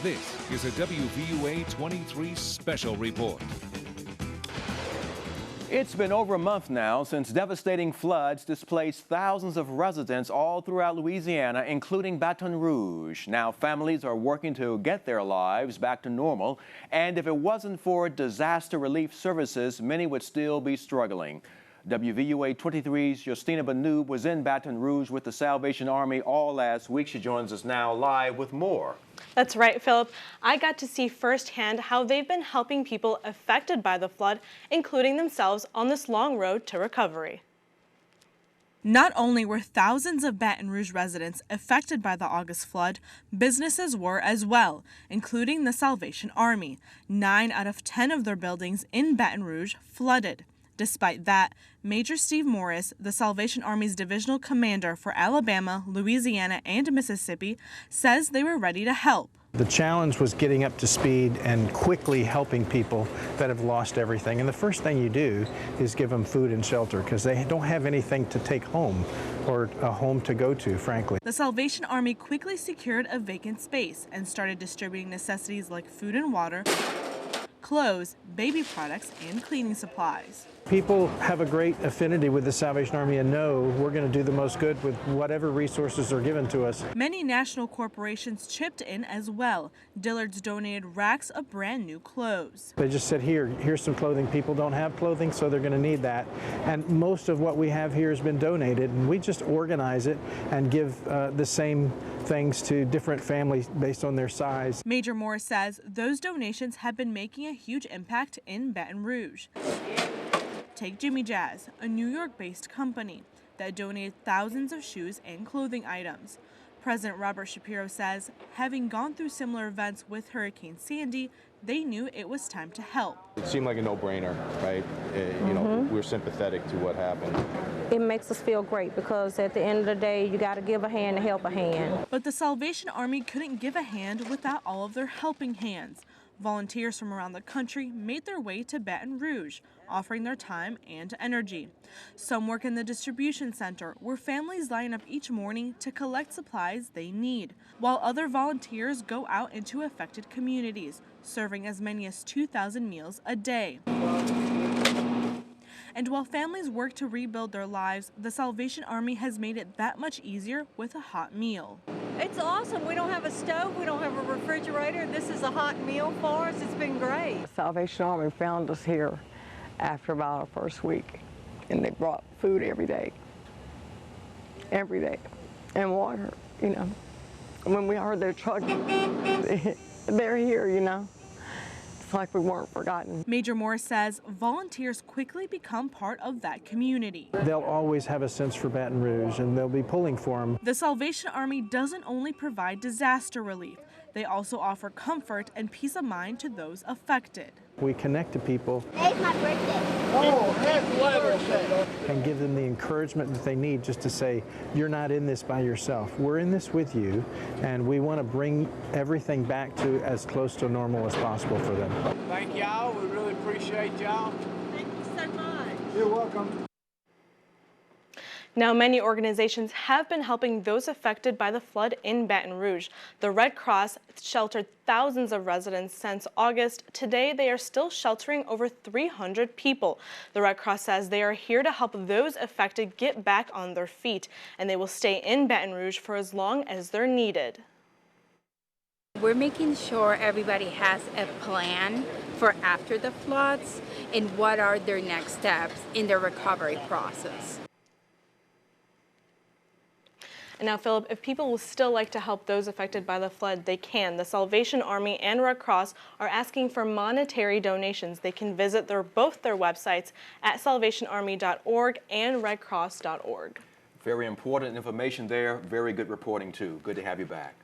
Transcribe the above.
This is a WVUA 23 special report. It's been over a month now since devastating floods displaced thousands of residents all throughout Louisiana, including Baton Rouge. Now families are working to get their lives back to normal, and if it wasn't for disaster relief services, many would still be struggling. WVUA 23's Justina Banu was in Baton Rouge with the Salvation Army all last week. She joins us now live with more. That's right, Philip. I got to see firsthand how they've been helping people affected by the flood, including themselves, on this long road to recovery. Not only were thousands of Baton Rouge residents affected by the August flood, businesses were as well, including the Salvation Army. 9 out of 10 of their buildings in Baton Rouge flooded. Despite that, Major Steve Morris, the Salvation Army's divisional commander for Alabama, Louisiana, and Mississippi, says they were ready to help. The challenge was getting up to speed and quickly helping people that have lost everything. And the first thing you do is give them food and shelter because they don't have anything to take home or a home to go to, frankly. The Salvation Army quickly secured a vacant space and started distributing necessities like food and water, clothes, baby products, and cleaning supplies. People have a great affinity with the Salvation Army and know we're going to do the most good with whatever resources are given to us. Many national corporations chipped in as well. Dillard's donated racks of brand new clothes. They just said, here's some clothing. People don't have clothing, so they're going to need that. And most of what we have here has been donated, and we just organize it and give the same things to different families based on their size. Major Morris says those donations have been making a huge impact in Baton Rouge. Take Jimmy Jazz, a New York-based company that donated thousands of shoes and clothing items. President Robert Shapiro says, having gone through similar events with Hurricane Sandy, they knew it was time to help. It seemed like a no-brainer, right? You know, we're sympathetic to what happened. It makes us feel great because at the end of the day, you got to give a hand to help a hand. But the Salvation Army couldn't give a hand without all of their helping hands. Volunteers from around the country made their way to Baton Rouge, offering their time and energy. Some work in the distribution center, where families line up each morning to collect supplies they need, while other volunteers go out into affected communities, serving as many as 2,000 meals a day. And while families work to rebuild their lives, the Salvation Army has made it that much easier with a hot meal. It's awesome. We don't have a stove, we don't have a refrigerator. This is a hot meal for us. It's been great. The Salvation Army found us here after about our first week, and they brought food every day, and water, you know. When we heard their truck, they're here, you know. It's like we weren't forgotten. Major Morris says volunteers quickly become part of that community. They'll always have a sense for Baton Rouge, and they'll be pulling for them. The Salvation Army doesn't only provide disaster relief, they also offer comfort and peace of mind to those affected. We connect to people. Today's my birthday. Oh, happy birthday! And give them the encouragement that they need just to say, you're not in this by yourself. We're in this with you, and we want to bring everything back to as close to normal as possible for them. Thank y'all. We really appreciate y'all. Thank you so much. You're welcome. Now, many organizations have been helping those affected by the flood in Baton Rouge. The Red Cross sheltered thousands of residents since August. Today, they are still sheltering over 300 people. The Red Cross says they are here to help those affected get back on their feet, and they will stay in Baton Rouge for as long as they're needed. We're making sure everybody has a plan for after the floods and what are their next steps in their recovery process. And now, Philip, if people will still like to help those affected by the flood, they can. The Salvation Army and Red Cross are asking for monetary donations. They can visit both their websites at salvationarmy.org and redcross.org. Very important information there. Very good reporting, too. Good to have you back.